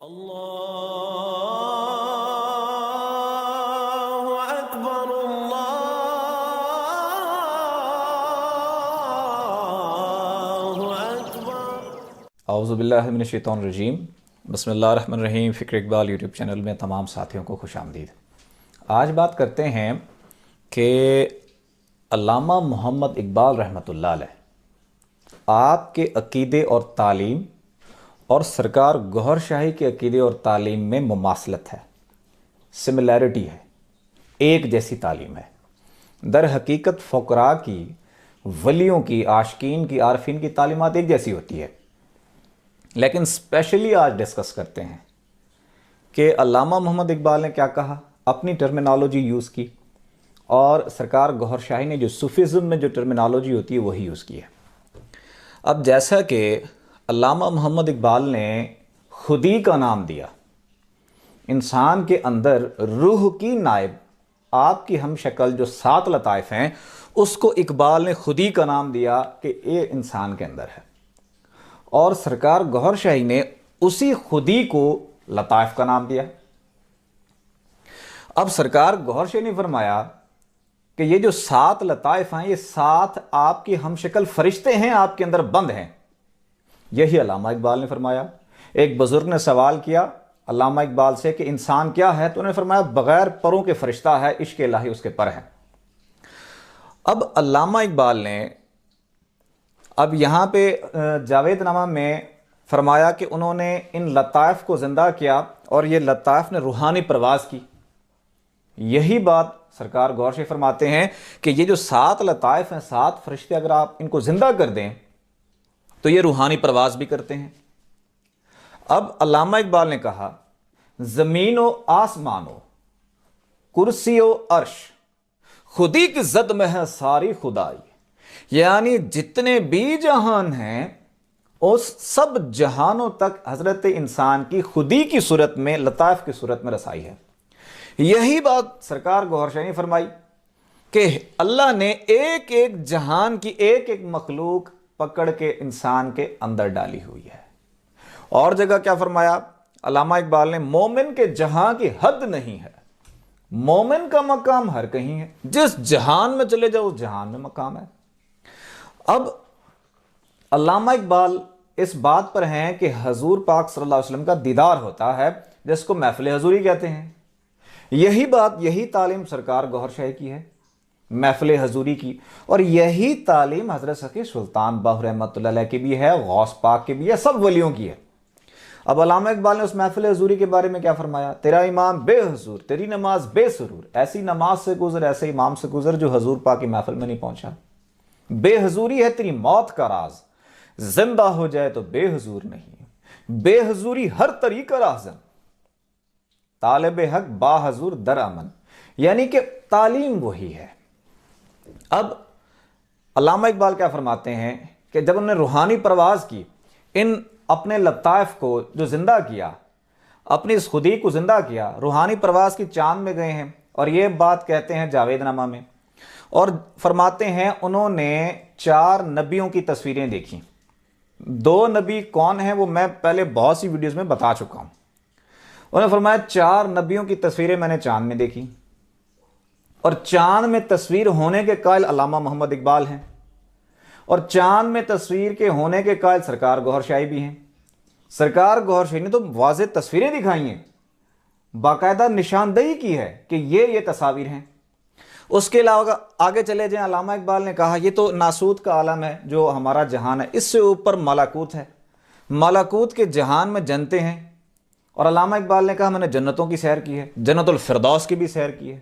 اللہ اکبر اللہ اکبر۔ اعوذ باللہ من الشیطان الرجیم، بسم اللہ الرحمن الرحیم۔ فکر اقبال یوٹیوب چینل میں تمام ساتھیوں کو خوش آمدید۔ آج بات کرتے ہیں کہ علامہ محمد اقبال رحمۃ اللہ علیہ آپ کے عقیدے اور تعلیم اور سرکار گوہر شاہی کے عقیدے اور تعلیم میں مماثلت ہے، سملیرٹی ہے، ایک جیسی تعلیم ہے۔ در حقیقت فقراء کی، ولیوں کی، عاشقین کی، عارفین کی تعلیمات ایک جیسی ہوتی ہے، لیکن اسپیشلی آج ڈسکس کرتے ہیں کہ علامہ محمد اقبال نے کیا کہا، اپنی ٹرمینالوجی یوز کی، اور سرکار گوہر شاہی نے جو صوفیزم میں جو ٹرمینالوجی ہوتی ہے وہی یوز کی ہے۔ اب جیسا کہ علامہ محمد اقبال نے خودی کا نام دیا، انسان کے اندر روح کی نائب آپ کی ہم شکل جو 7 لطائف ہیں، اس کو اقبال نے خودی کا نام دیا کہ یہ انسان کے اندر ہے، اور سرکار گوہر شاہی نے اسی خودی کو لطائف کا نام دیا۔ اب سرکار گوہر شاہی نے فرمایا کہ یہ جو 7 لطائف ہیں، یہ 7 آپ کی ہم شکل فرشتے ہیں، آپ کے اندر بند ہیں۔ یہی علامہ اقبال نے فرمایا۔ ایک بزرگ نے سوال کیا علامہ اقبال سے کہ انسان کیا ہے، تو انہوں نے فرمایا بغیر پروں کے فرشتہ ہے، عشق الہی اس کے پر ہے۔ اب علامہ اقبال نے اب یہاں پہ جاوید نامہ میں فرمایا کہ انہوں نے ان لطائف کو زندہ کیا اور یہ لطائف نے روحانی پرواز کی۔ یہی بات سرکار گوہر شاہی فرماتے ہیں کہ یہ جو 7 لطائف ہیں، 7 فرشتے، اگر آپ ان کو زندہ کر دیں تو یہ روحانی پرواز بھی کرتے ہیں۔ اب علامہ اقبال نے کہا زمین و آسمان و کرسی و عرش خودی کی زد میں ہے ساری خدائی، یعنی جتنے بھی جہان ہیں اس سب جہانوں تک حضرت انسان کی خودی کی صورت میں، لطائف کی صورت میں رسائی ہے۔ یہی بات سرکار گوہر شاہی نے فرمائی کہ اللہ نے ایک ایک جہان کی ایک ایک مخلوق پکڑ کے انسان کے اندر ڈالی ہوئی ہے۔ اور جگہ کیا فرمایا علامہ اقبال نے، مومن کے جہاں کی حد نہیں ہے، مومن کا مقام ہر کہیں ہے، جس جہان میں چلے جاؤ اس جہان میں مقام ہے۔ اب علامہ اقبال اس بات پر ہیں کہ حضور پاک صلی اللہ علیہ وسلم کا دیدار ہوتا ہے، جس کو محفل حضوری کہتے ہیں۔ یہی بات، یہی تعلیم سرکار گوہر شاہی کی ہے، محفل حضوری کی، اور یہی تعلیم حضرت سخی سلطان باہو رحمۃ اللہ علیہ کی بھی ہے، غوث پاک کی بھی ہے، سب ولیوں کی ہے۔ اب علامہ اقبال نے اس محفل حضوری کے بارے میں کیا فرمایا، تیرا امام بے حضور، تیری نماز بے سرور، ایسی نماز سے گزر، ایسے امام سے گزر جو حضور پاک کی محفل میں نہیں پہنچا۔ بے حضوری ہے تیری موت کا راز، زندہ ہو جائے تو بے حضور نہیں، بے حضوری ہر طریقہ راہزن، طالب حق با حضور در امن، یعنی کہ تعلیم وہی ہے۔ اب علامہ اقبال کیا فرماتے ہیں کہ جب انہوں نے روحانی پرواز کی، ان اپنے لطائف کو جو زندہ کیا، اپنی اس خودی کو زندہ کیا، روحانی پرواز کی چاند میں گئے ہیں، اور یہ بات کہتے ہیں جاوید نامہ میں، اور فرماتے ہیں انہوں نے 4 نبیوں کی تصویریں دیکھی۔ 2 نبی کون ہیں وہ میں پہلے بہت سی ویڈیوز میں بتا چکا ہوں۔ انہوں نے فرمایا 4 نبیوں کی تصویریں میں نے چاند میں دیکھی، اور چاند میں تصویر ہونے کے قائل علامہ محمد اقبال ہیں، اور چاند میں تصویر کے ہونے کے قائل سرکار گوہر شاہی بھی ہیں۔ سرکار گوہر شاہی نے تو واضح تصویریں دکھائی ہیں، باقاعدہ نشاندہی کی ہے کہ یہ تصاویر ہیں۔ اس کے علاوہ آگے چلے جائیں، علامہ اقبال نے کہا یہ تو ناسوت کا عالم ہے جو ہمارا جہان ہے، اس سے اوپر ملکوت ہے، ملکوت کے جہان میں جنتیں ہیں، اور علامہ اقبال نے کہا میں نے جنتوں کی سیر کی ہے، جنت الفردوس کی بھی سیر کی ہے،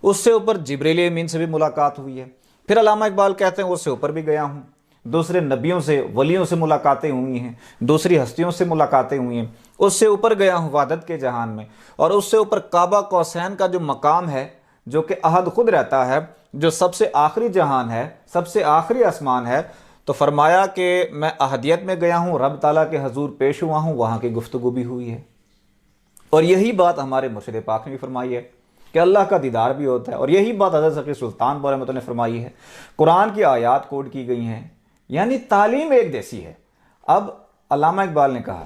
اس سے اوپر جبریل امین سے بھی ملاقات ہوئی ہے۔ پھر علامہ اقبال کہتے ہیں اس سے اوپر بھی گیا ہوں، دوسرے نبیوں سے، ولیوں سے ملاقاتیں ہوئی ہیں، دوسری ہستیوں سے ملاقاتیں ہوئی ہیں، اس سے اوپر گیا ہوں وحدت کے جہان میں، اور اس سے اوپر کعبہ قوسین کا جو مقام ہے، جو کہ احد خود رہتا ہے، جو سب سے آخری جہان ہے، سب سے آخری آسمان ہے، تو فرمایا کہ میں احدیت میں گیا ہوں، رب تعالیٰ کے حضور پیش ہوا ہوں، وہاں کی گفتگو بھی ہوئی ہے۔ اور یہی بات ہمارے مرشد پاک نے بھی فرمائی ہے کہ اللہ کا دیدار بھی ہوتا ہے، اور یہی بات حضرت سخی سلطان باہو رحمۃ اللہ نے فرمائی ہے، قرآن کی آیات کوٹ کی گئی ہیں، یعنی تعلیم ایک جیسی ہے۔ اب علامہ اقبال نے کہا